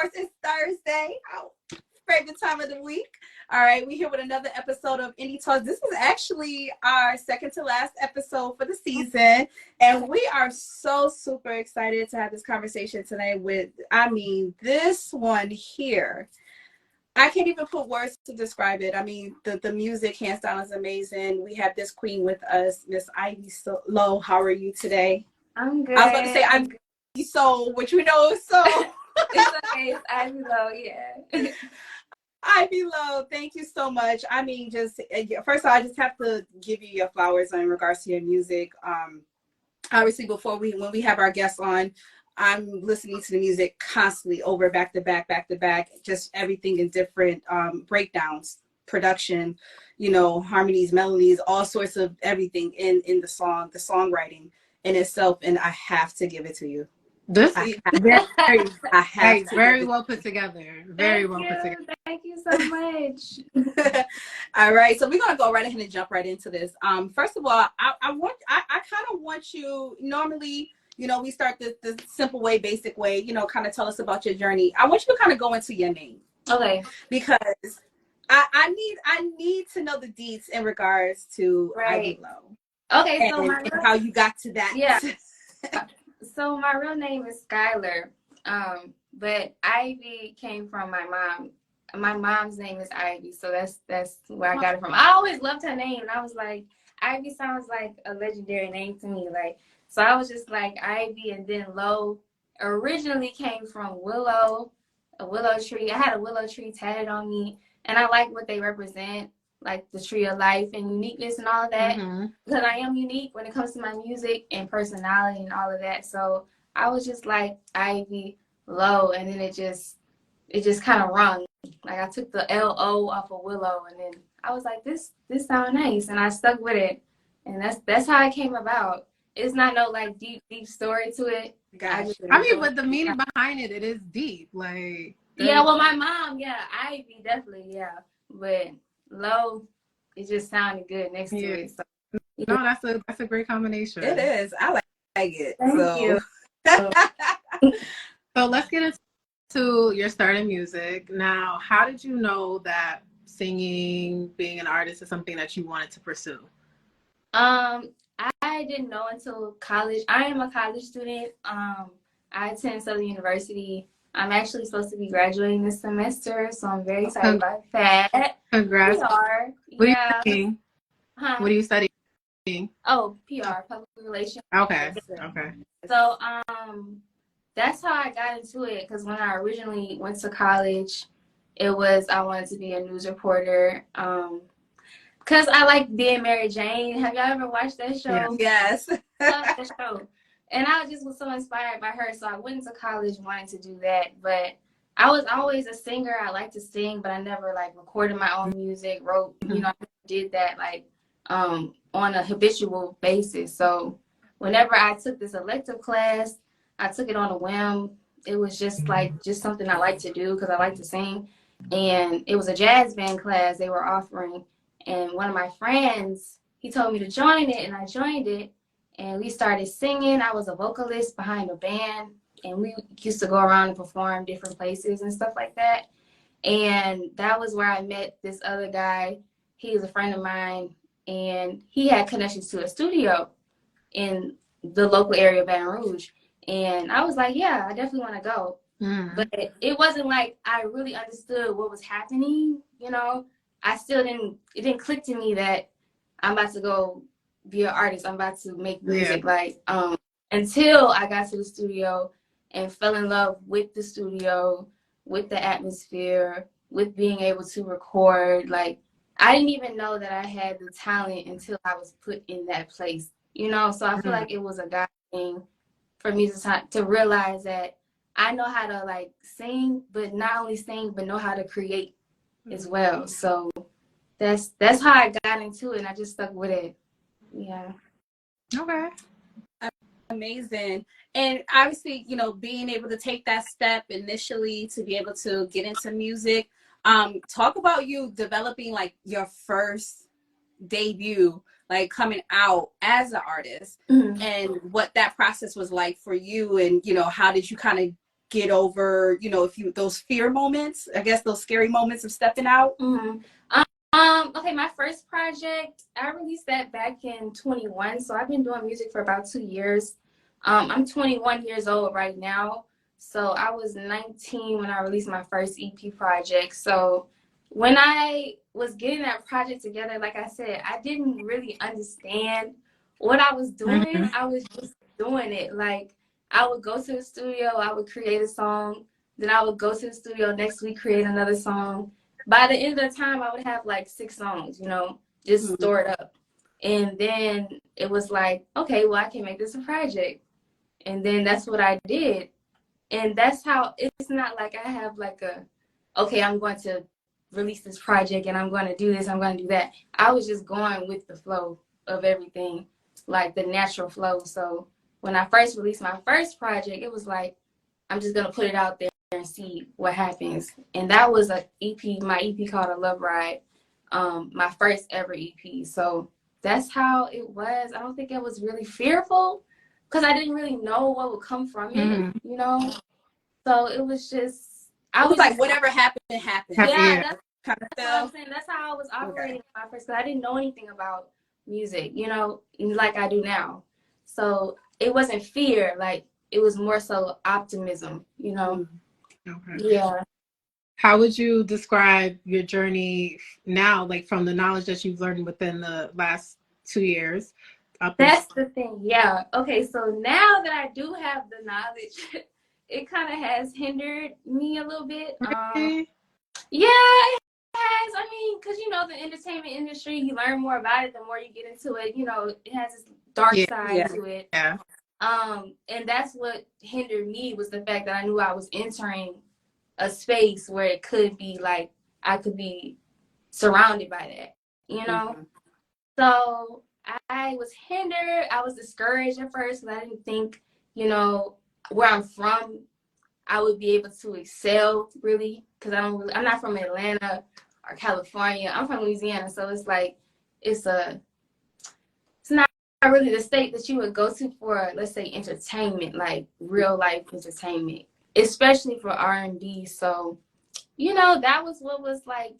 course, it's Thursday. Our favorite time of the week. All right, we're here with another episode of Indie Talks. This is actually our second to last episode for the season, and we are so super excited to have this conversation tonight with, this one here. I can't even put words to describe it. I mean, the music, hands down, is amazing. We have this queen with us, Miss Ivy Low. How are you today? I'm good. I was about to say I'm Soul, which we know is Soul. It's okay. It's Ivy Low, yeah. Ivy Low, thank you so much. I mean, just first of all, I just have to give you your flowers in regards to your music. Obviously, when we have our guests on, I'm listening to the music constantly over back to back, just everything in different breakdowns, production, harmonies, melodies, all sorts of everything in the songwriting in itself. And I have to give it to you. Very well put together. Very well put together. Thank you so much. All right, so we're gonna go right ahead and jump right into this. First of all, I kind of want you. Normally, we start the simple way, basic way. Kind of tell us about your journey. I want you to kind of go into your name. Okay. Because I need to know the deets in regards to Ivy Low. Okay, and how you got to that. Yeah. So my real name is Skylar, but Ivy came from my mom. My mom's name is Ivy, so that's where I got it from. I always loved her name, and I was like, Ivy sounds like a legendary name to me. So I was just like Ivy, and then Low originally came from willow, a willow tree. I had a willow tree tatted on me, and I like what they represent, like the tree of life and uniqueness and all of that. Because I am unique when it comes to my music and personality and all of that. So I was just like Ivy Low, and then it just kind of rung. Like I took the L-O off of Willow, and then I was like, this sounds nice, and I stuck with it, and that's how it came about. It's not no like deep story to it. Gotcha. But the meaning behind it is deep. Well, my mom, Ivy definitely, but Low, it just sounded good next to it. So, no, that's a great combination. It is. I like it. Thank you. So let's get into your start in music. Now, how did you know that singing, being an artist is something that you wanted to pursue? I didn't know until college. I am a college student. I attend Southern University. I'm actually supposed to be graduating this semester, so I'm very excited about that. Congrats. PR. What are you studying? Huh? What are you studying? Oh, PR, public relations. Okay. So, that's how I got into it, because when I originally went to college, I wanted to be a news reporter. Because I like being Mary Jane. Have y'all ever watched that show? Yes. I love the show. And I just was so inspired by her. So I went into college wanting to do that. But I was always a singer. I like to sing, but I never recorded my own music, wrote, I did that on a habitual basis. So whenever I took this elective class, I took it on a whim. It was just something I like to do because I like to sing. And it was a jazz band class they were offering. And one of my friends, he told me to join it, and I joined it. And we started singing. I was a vocalist behind a band, and we used to go around and perform different places and stuff like that. And that was where I met this other guy. He was a friend of mine, and he had connections to a studio in the local area of Baton Rouge. And I was like, yeah, I definitely want to go. But it wasn't like I really understood what was happening, it didn't click to me that I'm about to go be an artist. I'm about to make music. Until I got to the studio and fell in love with the studio, with the atmosphere, with being able to record. I didn't even know that I had the talent until I was put in that place, So I feel like it was a God thing for me to realize that I know how to sing, but not only sing, but know how to create as well. So that's how I got into it, and I just stuck with it. Yeah. Okay. Amazing. And obviously, being able to take that step initially to be able to get into music, talk about you developing your first debut, coming out as an artist, and what that process was like for you, and how did you kind of get over, you know, those fear moments, I guess those scary moments of stepping out? Mm-hmm. Okay, my first project, I released that back in 21. So I've been doing music for about 2 years. I'm 21 years old right now. So I was 19 when I released my first EP project. So when I was getting that project together, like I said, I didn't really understand what I was doing. I was just doing it. Like, I would go to the studio, I would create a song, then I would go to the studio next week, create another song. By the end of the time, I would have like 6 songs, you know, just stored up. And then it was like, okay, well, I can make this a project. And then that's what I did. And that's how, it's not like I have like okay, I'm going to release this project and I'm going to do this, I'm going to do that. I was just going with the flow of everything, like the natural flow. So when I first released my first project, it was like, I'm just going to put it out there and see what happens. And that was a EP, my EP called A Love Ride, my first ever EP. So that's how it was. I don't think it was really fearful because I didn't really know what would come from it, you know? So it was just, I was like, just, whatever happened, happened. Yeah, that's kind of what I'm saying. That's how I was operating at first. I didn't know anything about music, you know, like I do now. So it wasn't fear, like it was more so optimism, you know. Okay. Yeah. How would you describe your journey now, like from the knowledge that you've learned within the last 2 years? That's the thing. Yeah. Okay. So now that I do have the knowledge, it kind of has hindered me a little bit. Really? Yeah, it has. I mean, because, you know, the entertainment industry, you learn more about it the more you get into it. You know, it has this dark side to it. Yeah. And that's what hindered me, was the fact that I knew I was entering a space where it could be like, I could be surrounded by that, you know? So I was hindered. I was discouraged at first because I didn't think, you know, where I'm from, I would be able to excel really, because I'm not from Atlanta or California. I'm from Louisiana, so it's like it's not really the state that you would go to for, let's say, entertainment, like real life entertainment, especially for R&B. So, you know, that was what was like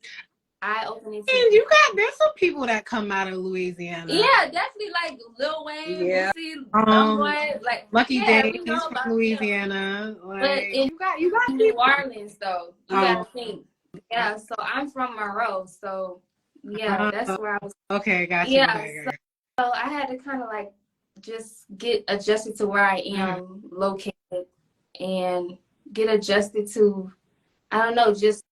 eye-opening. And there's some people that come out of Louisiana. Yeah, definitely, like Lil Wayne, like Lucky Day, he's from Louisiana. Like, but you got New Orleans though. You gotta think. Yeah, so I'm from Monroe, so yeah, that's where I was. Okay, gotcha. Yeah, okay. so I had to kind of like just get adjusted to where I am located and get adjusted to, I don't know, just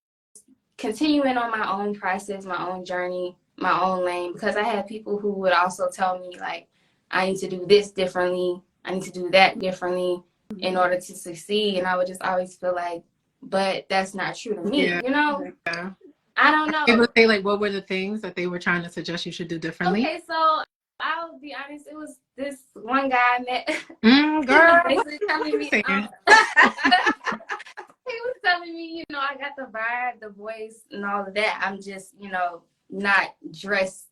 continuing on my own process, my own journey, my own lane, because I had people who would also tell me like, I need to do this differently, I need to do that differently in order to succeed. And I would just always feel like, but that's not true to me, you know? Yeah. I don't know. They would say like, what were the things that they were trying to suggest you should do differently? Okay, so I'll be honest, it was this one guy I met. Girl, basically telling me, he was telling me, you know, I got the vibe, the voice, and all of that. I'm just, you know, not dressed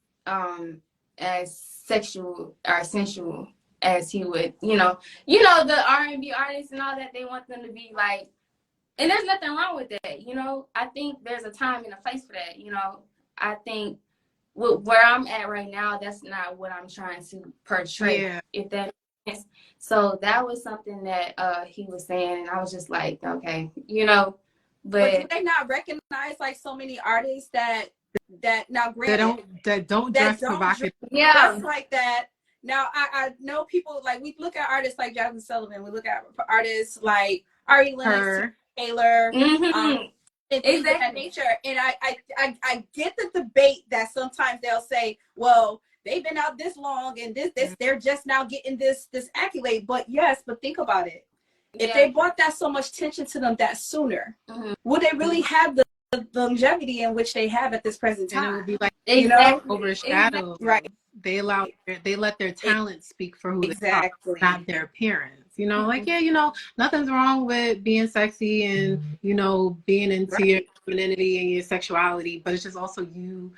as sexual or sensual as he would, you know, the R&B artists and all that. They want them to be like, and there's nothing wrong with that, you know. I think there's a time and a place for that, you know. I think where I'm at right now, that's not what I'm trying to portray. If that makes sense. So that was something that he was saying, and I was just like, okay, you know. But do they not recognize like so many artists that now granted that don't dress provocative? Yeah, that's like that. Now I know people, like, we look at artists like Jasmine Sullivan, we look at artists like Ari Lennox, Taylor, and things of that nature. And I get the debate that sometimes they'll say, well, they've been out this long and this they're just now getting this accolade. But yes, but think about it. If they brought that so much attention to them that sooner, would they really have the longevity in which they have at this present time? And it would be like, you know, overshadowed. Right. They let their talent speak for who they are, Exactly. not their appearance. You know, like, yeah, you know, nothing's wrong with being sexy and, you know, being into your femininity and your sexuality, but it's just also you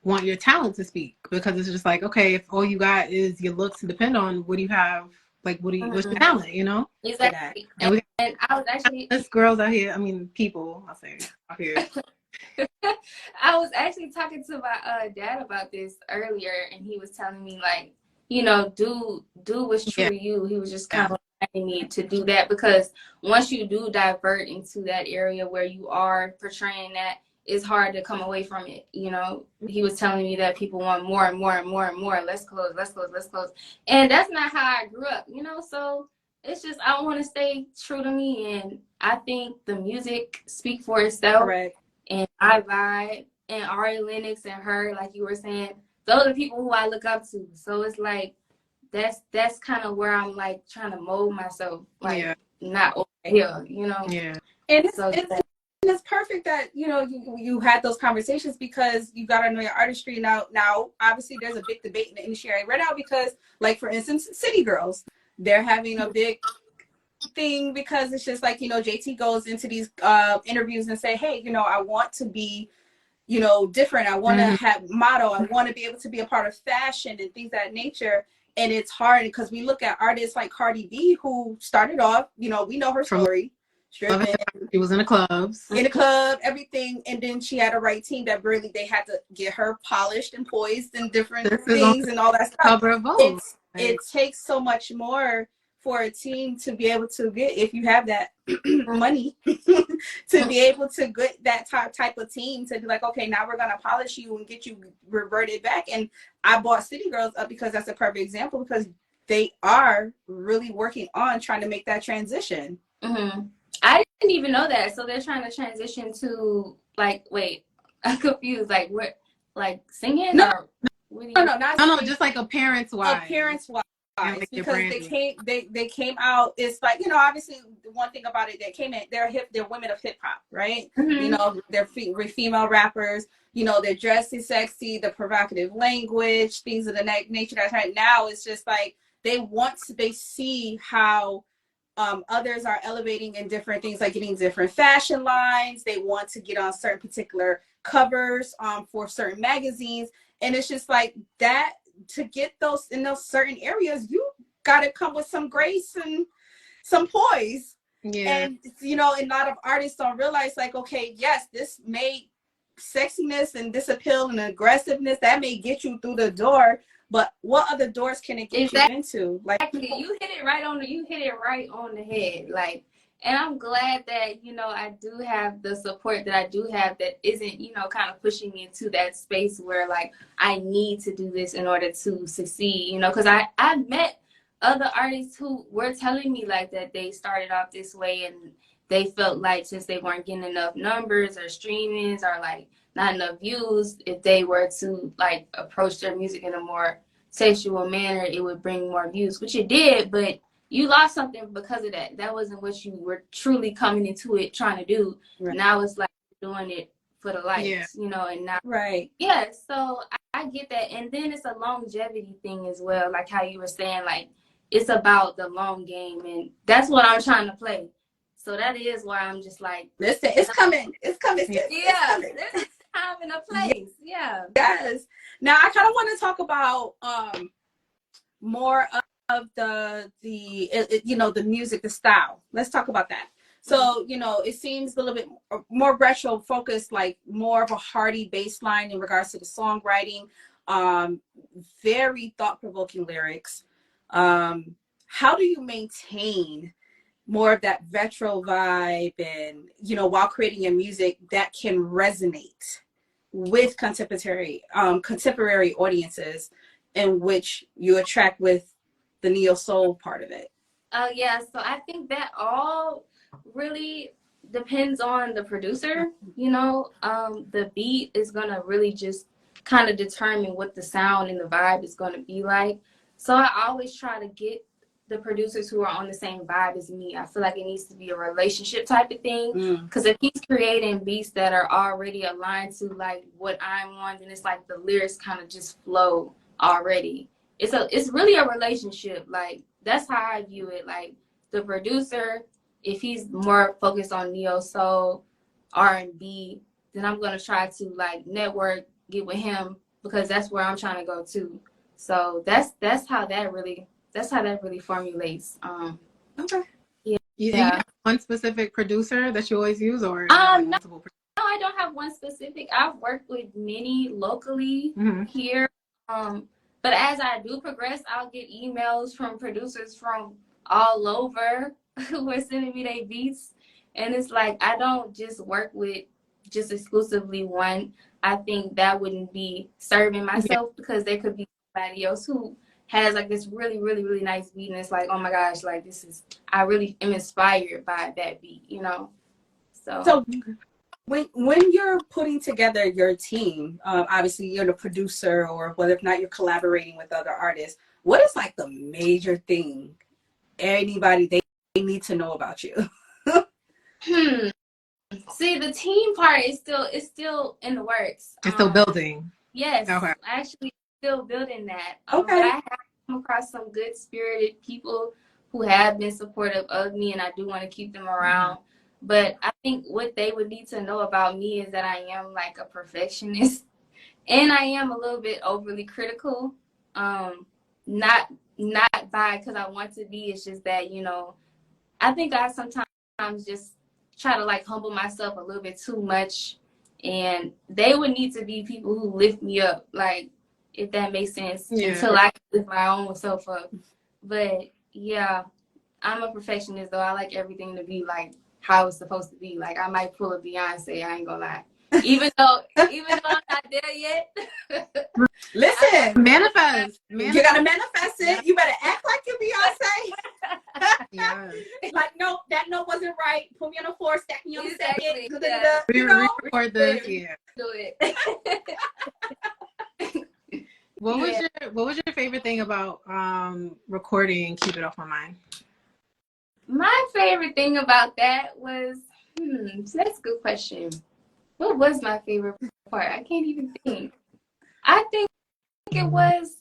want your talent to speak, because it's just like, okay, if all you got is your looks to depend on, what do you have like, what's your talent, you know? Exactly. And And I was actually us girls out here, I mean, people, I say out here. I was actually talking to my dad about this earlier, and he was telling me, like, you know, do what's true to you. He was just kind of reminding me to do that, because once you do divert into that area where you are portraying that, it's hard to come away from it. You know, he was telling me that people want more and more and more and more. Let's close, let's close, let's close. And that's not how I grew up, you know? So it's just, I want to stay true to me. And I think the music speak for itself. Correct. And I vibe, and Ari Lennox and her, like you were saying, those are the people who I look up to. So it's like, that's kind of where I'm like trying to mold myself, like not over here, you know? Yeah. And it's perfect that, you know, you had those conversations, because you got to know your artistry. Now, obviously there's a big debate in the industry right now, because, like, for instance, City Girls, they're having a big thing, because it's just like, you know, JT goes into these interviews and say, hey, you know, I want to be, you know, different. I want to have motto. I want to be able to be a part of fashion and things of that nature. And it's hard, because we look at artists like Cardi B, who started off, you know, we know her story. Stripping. She was in the clubs. In the club, everything. And then she had a right team that really, they had to get her polished and poised and different things and all that stuff. Cover of Vogue. It takes so much more for a team to be able to get, if you have that money, to be able to get that type of team to be like, okay, now we're going to polish you and get you reverted back. And I brought City Girls up because that's a perfect example, because they are really working on trying to make that transition. I didn't even know that. So they're trying to transition to, like, wait, I'm confused. Like, what, like singing? No, or no, just like appearance-wise. Appearance-wise. Like, because they came out, it's like, you know, obviously the one thing about it, they came in, they're women of hip-hop, right? You know, they're female rappers, you know, they're dressed sexy, the provocative language, things of the nature. That's right now, it's just like they see how others are elevating in different things, like getting different fashion lines. They want to get on certain particular covers for certain magazines. And it's just like that, to get those in those certain areas, you got to come with some grace and some poise. And, you know, a lot of artists don't realize, like, okay, yes, this may sexiness and this appeal and aggressiveness, that may get you through the door, but what other doors can it get you into? Like, you hit it right on the head. Like, and I'm glad that, you know, I do have the support that I do have, that isn't, you know, kind of pushing me into that space where, like, I need to do this in order to succeed, you know, because I met other artists who were telling me, like, that they started off this way and they felt like since they weren't getting enough numbers or streamings or, like, not enough views, if they were to, like, approach their music in a more sexual manner, it would bring more views, which it did, but you lost something because of that. That wasn't what you were truly coming into it trying to do. Now it's like doing it for the likes, you know, and not so I get that. And then it's a longevity thing as well, like how you were saying, like, it's about the long game, and that's what I'm trying to play. So that is why I'm just like, listen, it's coming. There's a time and a place. Yes. Now I kind of want to talk about more of the you know, the music, the style. Let's talk about that. So, you know, it seems a little bit more retro focused, like more of a hearty bass line in regards to the songwriting, very thought-provoking lyrics. How do you maintain more of that retro vibe, and, you know, while creating your music that can resonate with contemporary audiences, in which you attract with the neo soul part of it? So I think that all really depends on the producer. You know, the beat is gonna really just kind of determine what the sound and the vibe is gonna be like. So I always try to get the producers who are on the same vibe as me. I feel like it needs to be a relationship type of thing, because if he's creating beats that are already aligned to, like, what I'm on, then it's like the lyrics kind of just flow already. It's really a relationship. Like, that's how I view it. Like, the producer, if he's more focused on neo soul, R&B, then I'm gonna try to, like, get with him, because that's where I'm trying to go to. So that's how that really that's how that really formulates. Okay. You Yeah. have one specific producer that you always use, or multiple? No, I don't have one specific. I've worked with many locally here. But as I do progress, I'll get emails from producers from all over who are sending me their beats. And it's like, I don't just work with just exclusively one. I think that wouldn't be serving myself, because there could be somebody else who has like this really, really, really nice beat. And it's like, oh my gosh, like I really am inspired by that beat, you know? So when you're putting together your team, obviously you're the producer, or whether or not you're collaborating with other artists, what is like the major thing anybody they need to know about you? See, the team part is still in the works. It's still building. Yes, okay. Actually still building that. Okay. But I have come across some good spirited people who have been supportive of me, and I do want to keep them around. But I think what they would need to know about me is that I am like a perfectionist, and I am a little bit overly critical. Not by because I want to be. It's just that, you know, I think I sometimes just try to like humble myself a little bit too much, and they would need to be people who lift me up, like, if that makes sense, until I can lift my own self up. But yeah, I'm a perfectionist though. I like everything to be like how it's supposed to be. Like, I might pull a Beyonce, I ain't gonna lie. Even though I'm not there yet. Listen, manifest. You gotta manifest it. You better act like you're Beyonce. Yeah. Like, no, that note wasn't right. Put me on the floor, stack me on the Exactly. second. Yeah. You know? Record this. Yeah. Do it. What was your favorite thing about recording Keep It Off My Mind? My favorite thing about that was, that's a good question. What was my favorite part? I can't even think. I think it was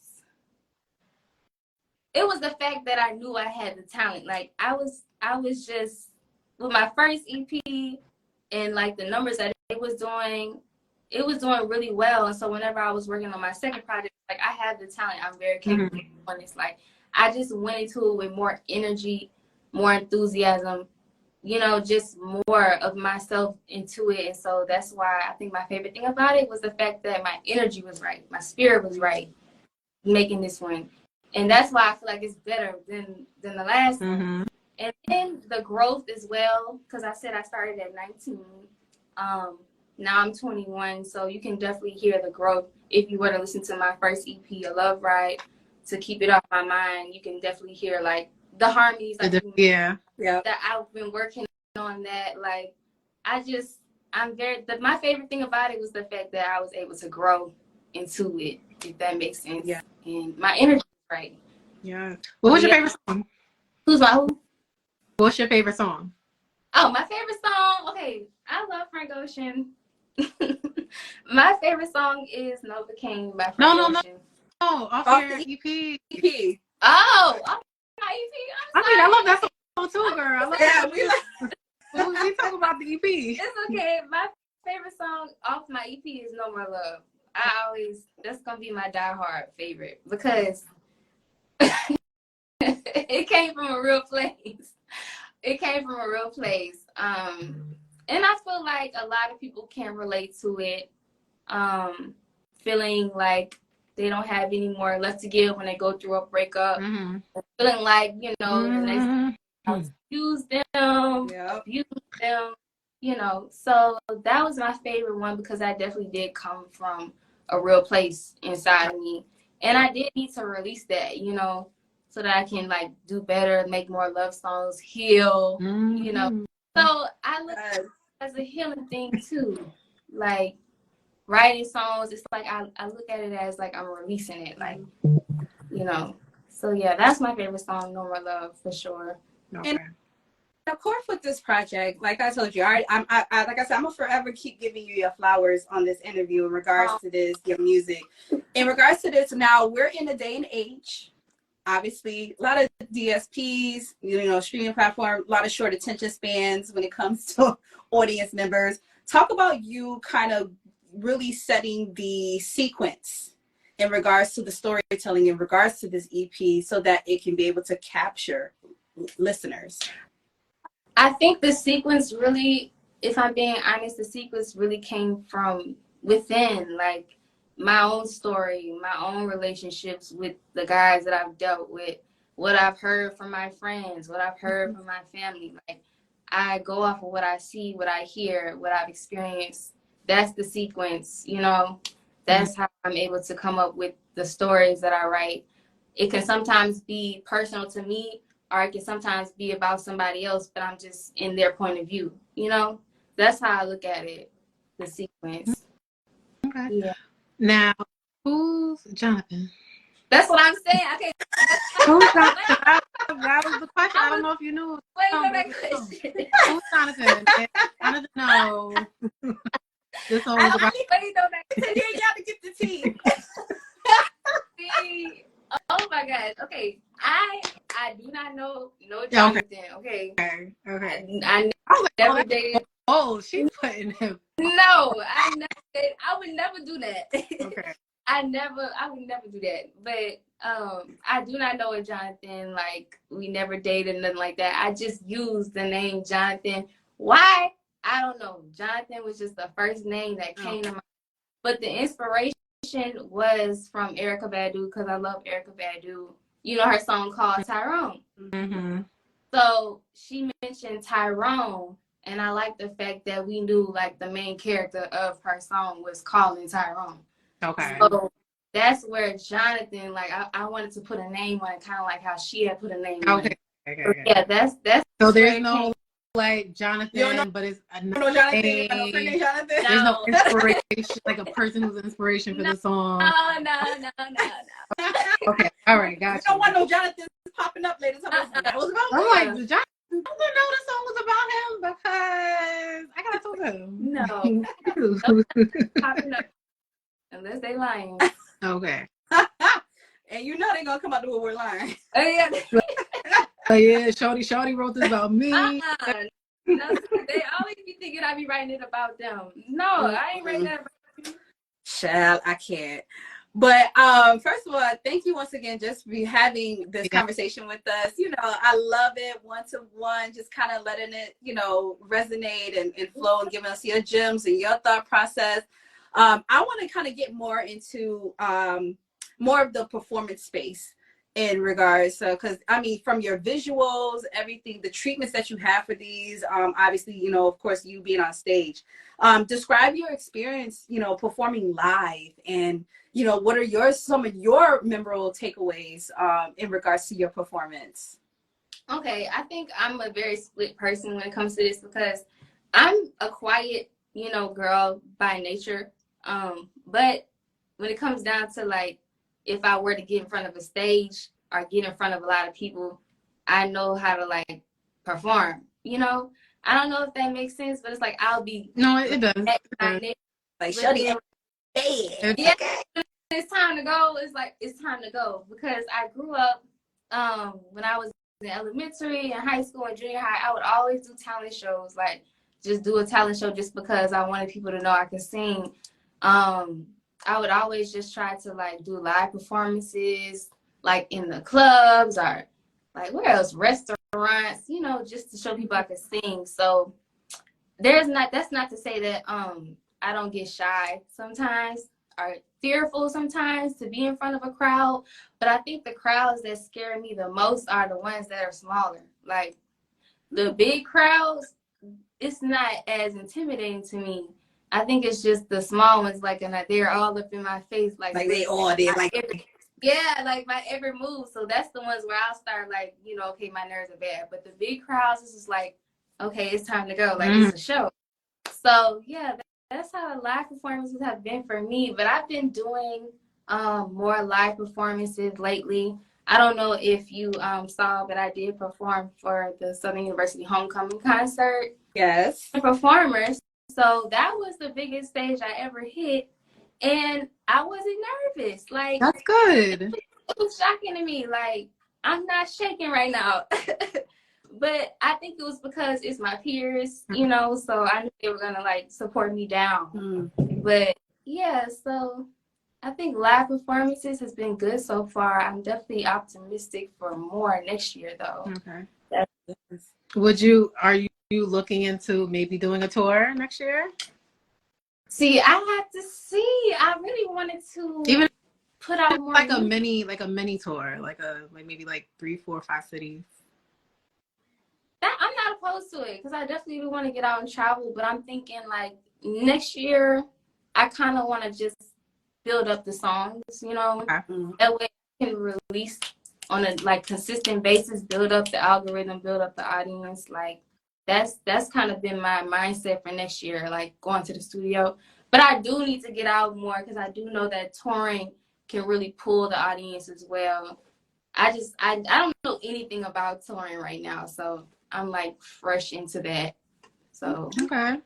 the fact that I knew I had the talent. Like, I was just, with my first EP and like the numbers that it was doing really well. And so whenever I was working on my second project, like, I have the talent. I'm very capable of doing this. Like, I just went into it with more energy, more enthusiasm, you know, just more of myself into it. And so that's why I think my favorite thing about it was the fact that my energy was right, my spirit was right, making this one. And that's why I feel like it's better than the last one. And then the growth as well, because I said I started at 19. Now I'm 21, so you can definitely hear the growth. If you were to listen to my first EP, A Love Ride, To Keep It Off My Mind, you can definitely hear like the harmonies. Like, that I've been working on that. Like, my favorite thing about it was the fact that I was able to grow into it, if that makes sense. Yeah. And my energy was right. Yeah. What was your favorite song? Who? What's your favorite song? Oh, my favorite song. Okay, I love Frank Ocean. My favorite song is Novocaine by Frank Ocean. No, off your EP. Oh, off my EP. I'm sorry. I love that song too, girl. I love that. We we talk about the EP. It's okay. My favorite song off my EP is No More Love. That's gonna be my diehard favorite, because it came from a real place. And I feel like a lot of people can relate to it, feeling like they don't have any more left to give when they go through a breakup, feeling like, you know, the next person use them, abuse them, you know. So that was my favorite one, because I definitely did come from a real place inside of me, and I did need to release that, you know, so that I can like do better, make more love songs, heal, you know. So I look at it as a healing thing too. Like, writing songs, it's like I look at it as like I'm releasing it, like, you know. So yeah, that's my favorite song, No More Love, for sure. Okay. And of course, with this project, like I told you, like I said, I'm gonna forever keep giving you your flowers on this interview in regards to this, your music. In regards to this, now we're in a day and age. Obviously, a lot of DSPs, you know, streaming platform, a lot of short attention spans when it comes to audience members. Talk about you kind of really setting the sequence in regards to the storytelling, in regards to this EP, so that it can be able to capture listeners? I think the sequence really, if I'm being honest, the sequence really came from within, like my own story, my own relationships with the guys that I've dealt with, what I've heard from my friends, what I've heard from my family. Like, I go off of what I see, what I hear, what I've experienced. That's the sequence, you know. That's how I'm able to come up with the stories that I write. It can sometimes be personal to me, or it can sometimes be about somebody else, but I'm just in their point of view, you know? That's how I look at it, the sequence. Okay. Yeah. Now, who's Jonathan? That's what I'm saying. Okay. Who's Jonathan? That was the question. I don't know if you knew. Wait for that question. Who's Jonathan? I wanted to know. This song I was don't about. really know that. Yeah, you got to get the tea. See, oh my God. Okay. I do not know Jonathan. Okay. Okay. I I was like, never dated. oh, she's putting him. No, I would never do that. Okay. I would never do that. But I do not know a Jonathan. Like, we never dated, nothing like that. I just used the name Jonathan. Why? I don't know. Jonathan was just the first name that came to mind. But the inspiration was from Erykah Badu, because I love Erykah Badu. You know her song called Tyrone. Mm-hmm. So she mentioned Tyrone, and I like the fact that we knew, like, the main character of her song was Calling Tyrone. Okay. So that's where Jonathan, like, I wanted to put a name on it, kind of like how she had put a name on it. Okay. Yeah, that's So there's no like Jonathan, but it's a No, Jonathan. No friend named Jonathan. There's no inspiration, like a person who's inspiration for the song. No. Okay, all right, gotcha. You don't want no Jonathan popping up later. That was about I'm like, Jonathan, I didn't know the song was about him because I gotta talk to him. No. Popping up. Unless they lying. Okay. And you know they're gonna come out the woodwork lying. Oh yeah. Yeah, Shorty wrote this about me. No, they always be thinking I be writing it about them. No, I ain't writing that about you. Child, I can't. But first of all, thank you once again just for having this conversation with us. You know, I love it, one-to-one, just kind of letting it, you know, resonate and flow and giving us your gems and your thought process. I want to kind of get more into more of the performance space in regards, because I mean, from your visuals, everything, the treatments that you have for these, obviously, you know, of course, you being on stage. Describe your experience, you know, performing live, and you know, what are some of your memorable takeaways in regards to your performance? Okay, I think I'm a very split person when it comes to this, because I'm a quiet, you know, girl by nature. But when it comes down to, like, if I were to get in front of a stage or get in front of a lot of people, I know how to, like, perform, you know? I don't know if that makes sense, but it's like I'll be... No, it does. Like, shut it. Yeah, when it's time to go, it's like, it's time to go. Because I grew up, when I was in elementary and high school and junior high, I would always do talent shows, like, just do a talent show just because I wanted people to know I could sing. I would always just try to, like, do live performances, like in the clubs or, like, where else? Restaurants, you know, just to show people I could sing. So that's not to say that I don't get shy sometimes or fearful sometimes to be in front of a crowd. But I think the crowds that scare me the most are the ones that are smaller. Like, the big crowds, it's not as intimidating to me. I think it's just the small ones, like, and they're all up in my face, like they all did, like, like my every move. So that's the ones where I'll start, like, you know, okay, my nerves are bad. But the big crowds is just like, okay, it's time to go, like, it's a show. So yeah, that's how the live performances have been for me. But I've been doing more live performances lately. I don't know if you saw, but I did perform for the Southern University homecoming concert. Yes. Performers. So that was the biggest stage I ever hit, and I wasn't nervous. Like, that's good. It was shocking to me. Like, I'm not shaking right now. But I think it was because it's my peers, you know, so I knew they were gonna, like, support me down. But yeah, so I think live performances has been good so far. I'm definitely optimistic for more next year, though. Okay. That's, Are you looking into maybe doing a tour next year? see, I have to see. I really wanted to Even put out more like music. a mini tour, like maybe like 3, 4, 5 cities. I'm not opposed to it because I definitely do want to get out and travel. But I'm thinking like next year, I kind of want to just build up the songs, you know. Okay. That way I can release on a like consistent basis, build up the algorithm, build up the audience. Like that's kind of been my mindset for next year, like going to the studio. But I do need to get out more because I do know that touring can really pull the audience as well. I don't know anything about touring right now, so I'm like fresh into that. So Okay.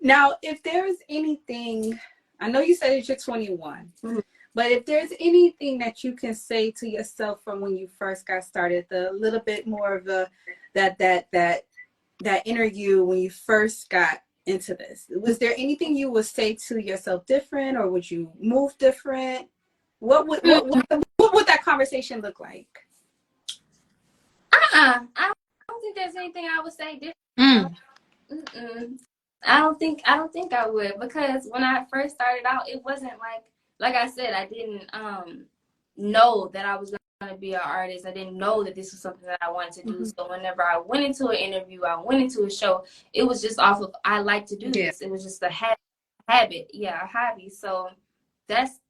Now, if there's anything, I know you said that you're 21, Mhm. but if there's anything that you can say to yourself from when you first got started, the little bit more of the that inner you when you first got into this, was there anything you would say to yourself different, or would you move different? What would that conversation look like? I don't think there's anything I would say different. Mm-mm. I don't think I would, because when I first started out, it wasn't like I said, I didn't know that I was gonna be an artist. I didn't know that this was something that I wanted to do. So whenever I went into an interview, I went into a show, it was just off of I like to do this. It was just a habit, yeah, a hobby. So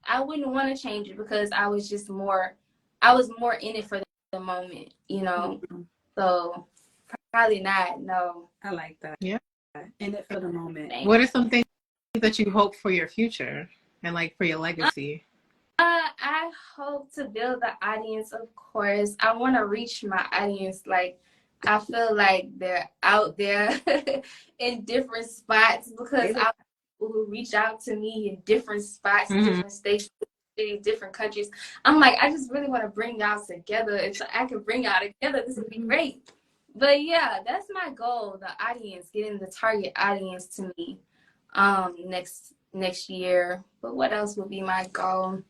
I wouldn't want to change it because I was more in it for the moment, you know. So probably not. No. I like that. Yeah. In it for the moment. What are some things that you hope for your future and like for your legacy? I hope to build the audience, of course. I want to reach my audience. Like, I feel like they're out there in different spots because I have people who reach out to me in different spots, different states, different countries. I'm like, I just really want to bring y'all together. If I can bring y'all together, this would be great. But yeah, that's my goal, the audience, getting the target audience to me next year. But what else would be my goal?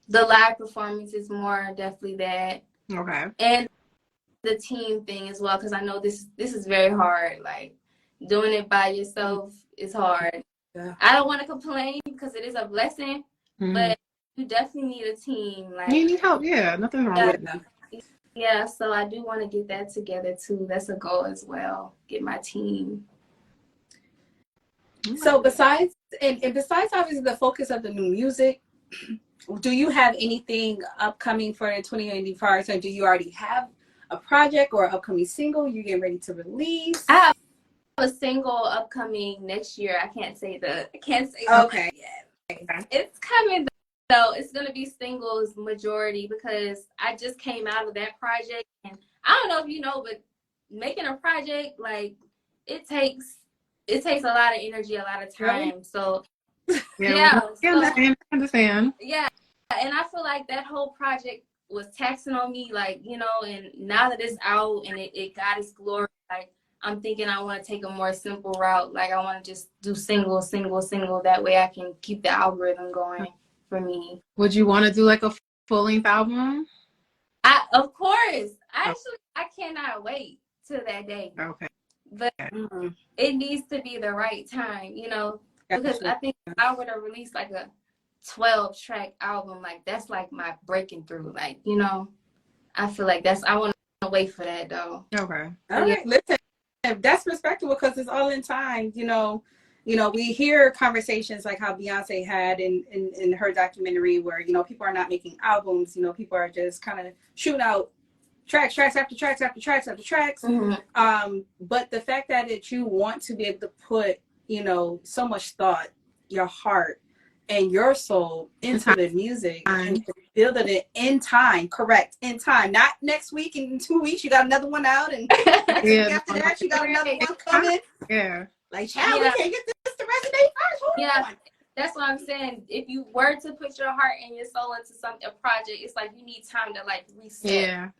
The live performance is more definitely that. Okay. And the team thing as well, because I know this is very hard. Like, doing it by yourself is hard. Yeah. I don't want to complain because it is a blessing, but you definitely need a team. Like, you need help. Yeah, nothing wrong with that. Yeah, so I do want to get that together too. That's a goal as well. Get my team. So besides obviously the focus of the new music, do you have anything upcoming for the 2025? So do you already have a project or an upcoming single you're getting ready to release? I have a single upcoming next year. I can't say okay yet. It's coming though. It's gonna be singles majority because I just came out of that project, and I don't know if you know, but making a project, like, it takes a lot of energy, a lot of time. Right. So I understand. Yeah, and I feel like that whole project was taxing on me, like, you know, and now that it's out and it got its glory, like, I'm thinking I want to take a more simple route. Like, I want to just do single. That way I can keep the algorithm going for me. Would you want to do like a full-length album? Of course. Actually, I cannot wait till that day. Okay. But it needs to be the right time, you know, because I think if I were to release like a 12-track album, like, that's like my breaking through. Like, you know, I feel like I want to wait for that though. Okay. All right. Listen, that's respectable because it's all in time. You know, we hear conversations like how Beyonce had in her documentary where, you know, people are not making albums. You know, people are just kind of shooting out tracks after tracks after tracks after tracks. But the fact that you want to be able to put, you know, so much thought, your heart, and your soul into the music and build it in time, correct? In time, not next week. In 2 weeks, you got another one out, and after that, you got another one coming. Yeah, like, child, we can't get this the rest of the day first. Hold on. That's what I'm saying. If you were to put your heart and your soul into a project, it's like you need time to like reset. Yeah,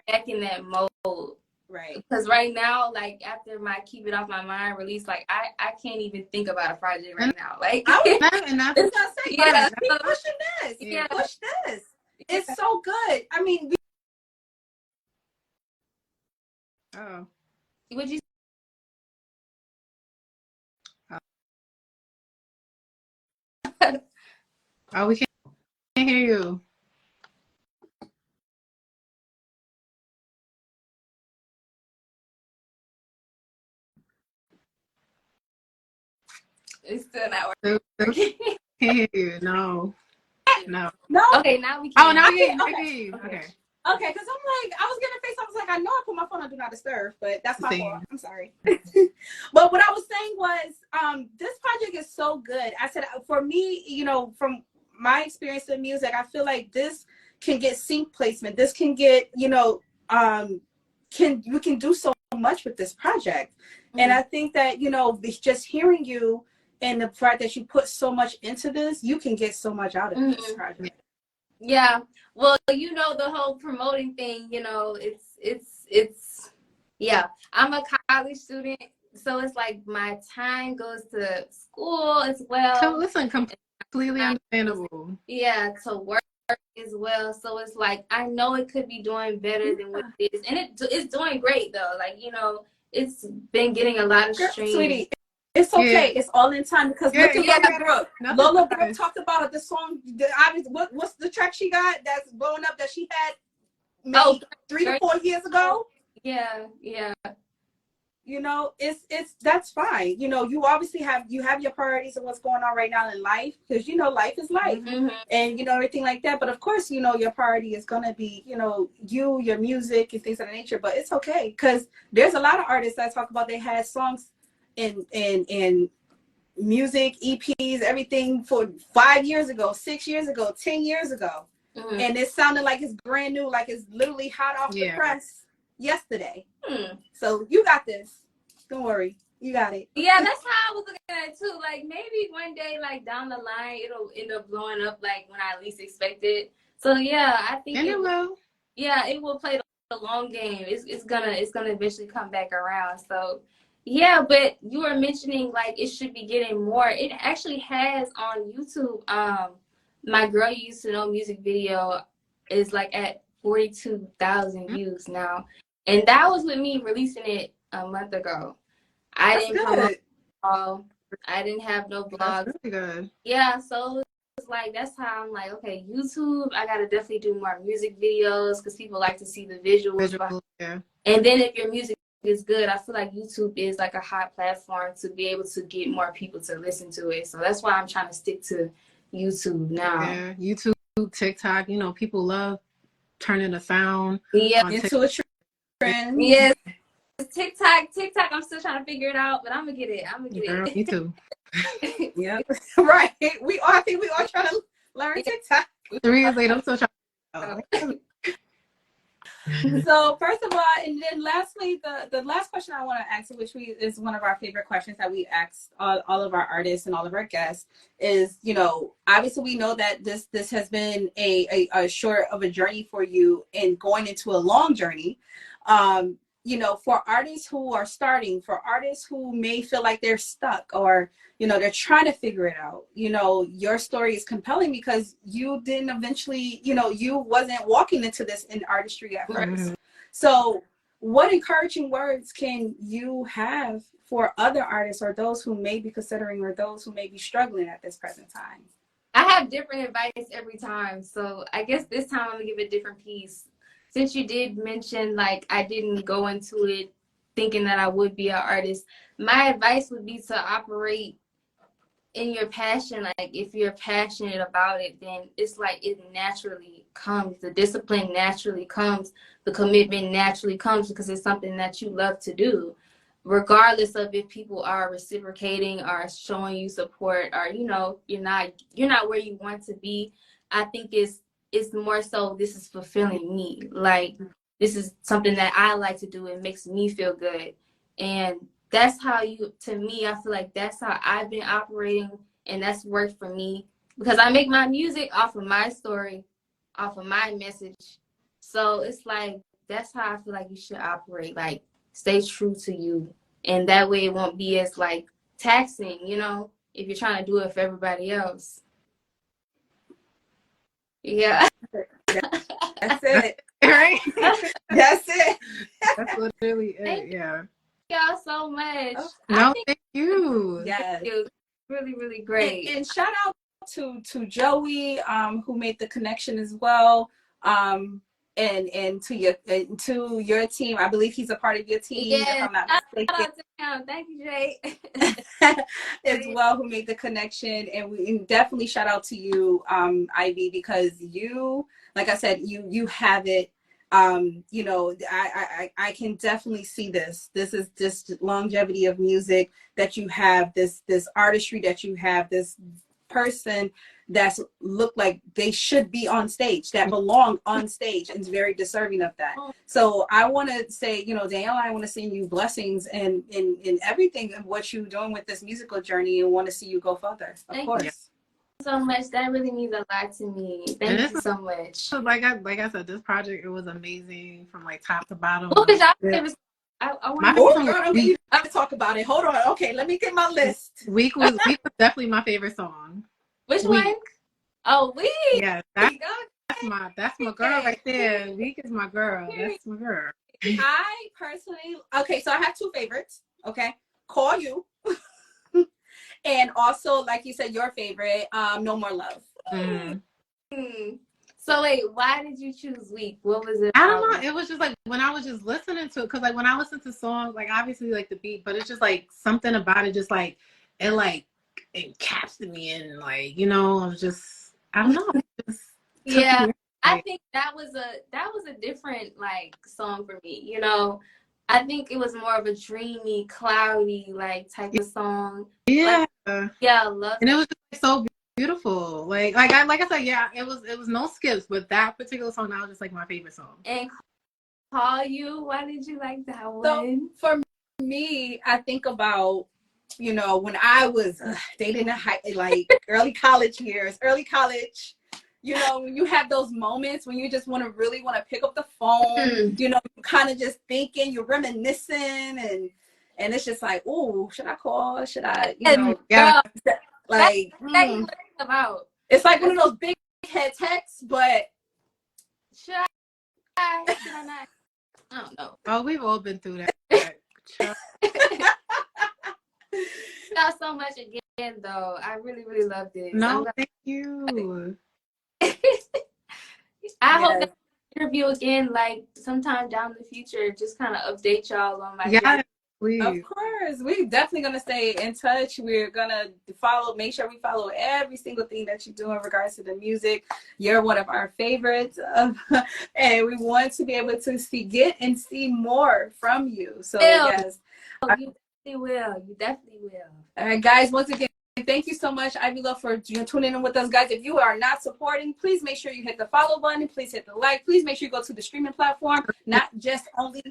back in that mode. Right. Because right now, like after my Keep It Off My Mind release, like I can't even think about a project right now. Like I was that's gonna say, yeah, keep pushing this. yeah, Push this. yeah. It's so good. I mean, oh. Would you? Oh, we can't hear you. It's still not working. Can't hear you. No. No. Okay, now we Oh, can. now we can okay. hear you. Okay. Okay, because I'm like, I was getting a face. I was like, I know I put my phone on Do Not Disturb, but that's my fault. I'm sorry. But what I was saying was, this project is so good. I said, for me, you know, from my experience in music, I feel like this can get sync placement. This can get, you know, we can do so much with this project. Mm-hmm. And I think that, you know, just hearing you and the fact that you put so much into this, you can get so much out of this project. Yeah. Well, you know, the whole promoting thing, you know, it's yeah. I'm a college student, so it's like my time goes to school as well. So listen, completely understandable. Yeah, to work as well. So it's like I know it could be doing better than what it is, and it's doing great though. Like, you know, it's been getting a lot of streams. Sweetie, it's okay. Yeah. It's all in time because look at Lola Brooke. Lola Brooke talked about the song. What's the track she got that's blowing up that she had maybe 3 to 4 years ago? Yeah, yeah. You know, it's that's fine. You know, you obviously have your priorities of what's going on right now in life because you know life is life, and you know everything like that. But of course, you know your priority is gonna be you know your music and things of that nature. But it's okay because there's a lot of artists that talk about they had songs in music, EPs, everything for 5 years ago, 6 years ago, 10 years ago. And it sounded like it's brand new, like it's literally hot off the press yesterday. So you got this. Don't worry. You got it. Yeah, that's how I was looking at it too. Like maybe one day, like down the line, it'll end up blowing up like when I least expect it. So yeah, I think it will. Yeah, it will play the long game. It's gonna eventually come back around. So yeah, but you were mentioning like it should be getting more. It actually has on YouTube. My Girl You Used to Know music video is like at 42,000 views now, and that was with me releasing it a month ago. I didn't promote it all. I didn't have no blog. That's really good. Yeah, so it's like that's how I'm like, okay, YouTube, I gotta definitely do more music videos because people like to see the visuals. Yeah. And then if your music is good, I feel like YouTube is like a hot platform to be able to get more people to listen to it. So that's why I'm trying to stick to YouTube now. Yeah, YouTube, TikTok, you know, people love turning the sound into a trend. Yes. TikTok, I'm still trying to figure it out, but I'm gonna get it. Girl, me too. Yeah, right. I think we all trying to learn TikTok. 3 years later, I'm still trying. So first of all, and then lastly, the last question I want to ask, which is one of our favorite questions that we ask all of our artists and all of our guests, is you know obviously we know that this has been a short of a journey for you and going into a long journey. You know, for artists who are starting, for artists who may feel like they're stuck or, you know, they're trying to figure it out, you know, your story is compelling because you didn't eventually, you know, you wasn't walking into this in artistry at first. So what encouraging words can you have for other artists or those who may be considering or those who may be struggling at this present time? I have different advice every time. So I guess this time I'm gonna give a different piece. Since you did mention, like, I didn't go into it thinking that I would be an artist, my advice would be to operate in your passion. Like, if you're passionate about it, then it's like it naturally comes. The discipline naturally comes. The commitment naturally comes because it's something that you love to do. Regardless of if people are reciprocating or showing you support or, you know, you're not where you want to be. I think it's more so this is fulfilling me. Like, this is something that I like to do. It makes me feel good. And that's how to me, I feel like that's how I've been operating, and that's worked for me because I make my music off of my story, off of my message. So it's like that's how I feel like you should operate. Like, stay true to you, and that way it won't be as like taxing, you know, if you're trying to do it for everybody else. Yeah. That's it. Right? That's it. That's literally it. Thank Yeah. y'all so much. No, I think thank you. Yes. it was really, really great. And shout out to Joey, who made the connection as well. And to your team. I believe he's a part of your team, if Yes. I'm not Shout mistaken. out to him. Thank you, Jay. As well, who made the connection. And definitely shout out to you, Ivy, because you, like I said, you have it. You know, I can definitely see this. This is just longevity of music that you have, this artistry that you have, this person that's look like they should be on stage, that belong on stage, and is very deserving of that. So I want to say, you know, Danielle, I want to send you blessings and in everything and what you're doing with this musical journey, and want to see you go further. Of course. You so much. That really means a lot to me. Thank you so much. So like I said, this project, it was amazing from like top to bottom. What was y'all favorite? I want to talk about it. Hold on. Okay, let me get my list. Week was definitely my favorite song. Which one? Oh, Week. Yeah, that's my girl right there. Week is my girl. That's my girl. I personally, okay, so I have two favorites. Okay, Call You, and also, like you said, your favorite, No More Love. So wait, why did you choose Week? What was it? I don't know. It was just like when I was just listening to it, because like when I listen to songs, like obviously like the beat, but it's just like something about it, just like it like encapsulated me in, like, you know, I was just, I don't know. Yeah, I think that was a different like song for me. You know, I think it was more of a dreamy, cloudy like type of song. Yeah, yeah, I love. And it was just so beautiful. Like I said, yeah, it was no skips, but that particular song, that was just like my favorite song. And Call You, why did you like that one? So for me, I think about, you know, when I was dating like early college years, you know, when you have those moments when you just really want to pick up the phone, you know, kind of just thinking, you're reminiscing, and it's just like, oh, should I call? Should I, you know, like, about. It's like one of those big head texts, but should I not? I don't know. Oh, we've all been through that. Not so much again, though. I really, really loved it. No, thank you. I hope that interview again, like sometime down in the future, just kind of update y'all on my journey. Please. Of course, we're definitely gonna stay in touch. We're gonna make sure we follow every single thing that you do in regards to the music. You're one of our favorites, and we want to be able to see more from you. So yes, you definitely will. You definitely will. All right, guys. Once again, thank you so much, Ivy Love, for tuning in with us, guys. If you are not supporting, please make sure you hit the follow button. Please hit the like. Please make sure you go to the streaming platform, not just only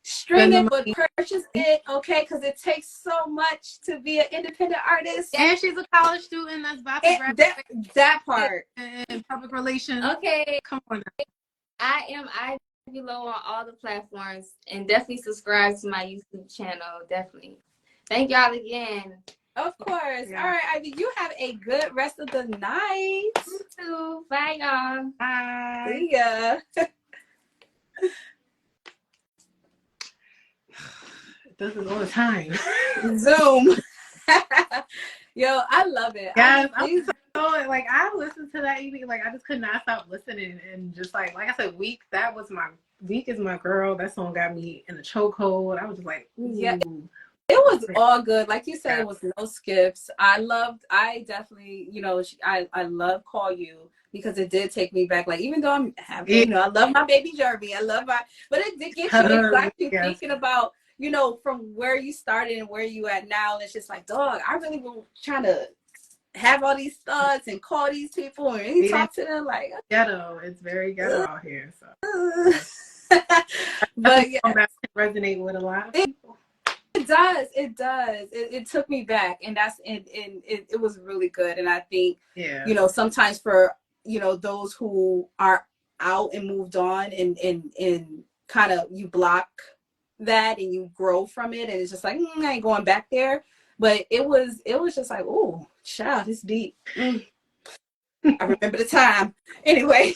stream it, but purchase it, okay? Because it takes so much to be an independent artist. And she's a college student that's about to graduate. That part. And public relations. Okay. Come on now. I am Ivy Low on all the platforms, and definitely subscribe to my YouTube channel. Definitely. Thank y'all again. Of course. Yeah. All right, Ivy, you have a good rest of the night. You too. Bye, y'all. Bye. See ya. This is all the time. Zoom. Yo, I love it. Yes, I'm so, like, I listened to that EP, like, I just could not stop listening, and just like I said, Week is my girl. That song got me in a chokehold. I was just like, ooh. Yeah. It was all good. Like you said, it was no skips. I definitely, you know, I love Call You, because it did take me back. Like, even though I'm happy, you know, I love my baby Jeremy. But it did get you exactly thinking about, you know, from where you started and where you at now. And it's just like, dog, I really was trying to have all these thoughts and call these people and talk to them like ghetto. It's very ghetto out here. So but yeah, that can resonate with a lot of people. It does. It took me back, and it was really good. And I think, you know, sometimes for, you know, those who are out and moved on and kind of, you block that and you grow from it, and it's just like, I ain't going back there. But it was just like, oh, child, it's deep. I remember the time. Anyway.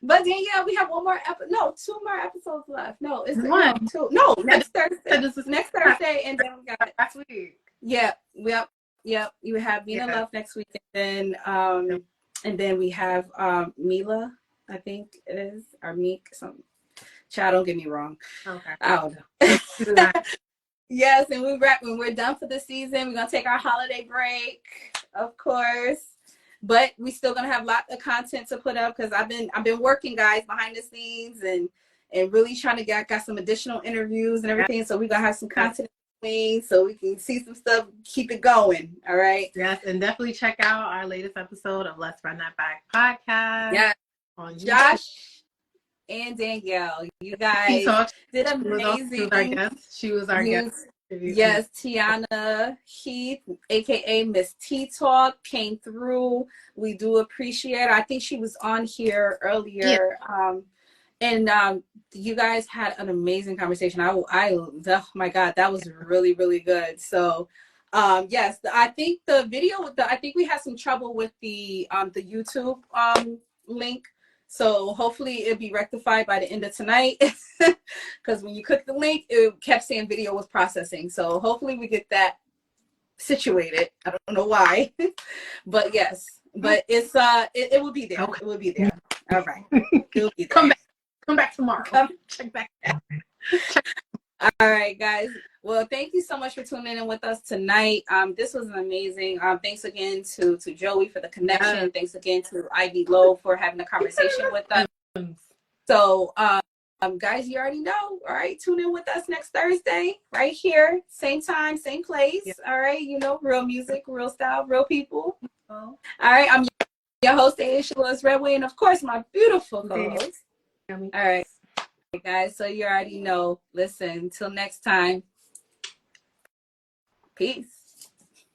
But then, yeah, we have two more episodes left. No, it's one. No, two. No, next Thursday. Next Thursday, and then we got last week. Yep. You have Vina Love next week, and then we have Mila, I think it is, or Meek, something. Child, don't get me wrong. Okay. I don't know. Yes, and when we're done for the season, we're gonna take our holiday break, of course. But we still gonna have a lot of content to put up, because I've been working, guys, behind the scenes and really trying to got some additional interviews and everything. So we're gonna have some content so we can see some stuff, keep it going. All right. Yes, and definitely check out our latest episode of Let's Run That Back podcast. Yeah. On YouTube. Josh and Danielle, you guys did amazing. She was our guest. Yes, Tiana Heath, aka Miss T Talk, came through. We do appreciate her. I think she was on here earlier. And you guys had an amazing conversation. Oh my God, that was really, really good. So yes, I think the video, I think we had some trouble with the YouTube link. So hopefully it'll be rectified by the end of tonight, because when you click the link, it kept saying video was processing. So hopefully we get that situated. I don't know why, but yes, but it's it will be there. Okay. It will be there. All right, it will be there. Come back tomorrow. Check back. All right, guys. Well, thank you so much for tuning in with us tonight. This was amazing. Thanks again to Joey for the connection. Thanks again to Ivy Lowe for having a conversation with us. So, guys, you already know. All right, tune in with us next Thursday, right here, same time, same place. Yeah. All right, real music, real style, real people. All right, I'm your host, Aisha Lewis Redway, and of course, my beautiful co-host. All right, guys. So you already know. Listen, till next time. Peace.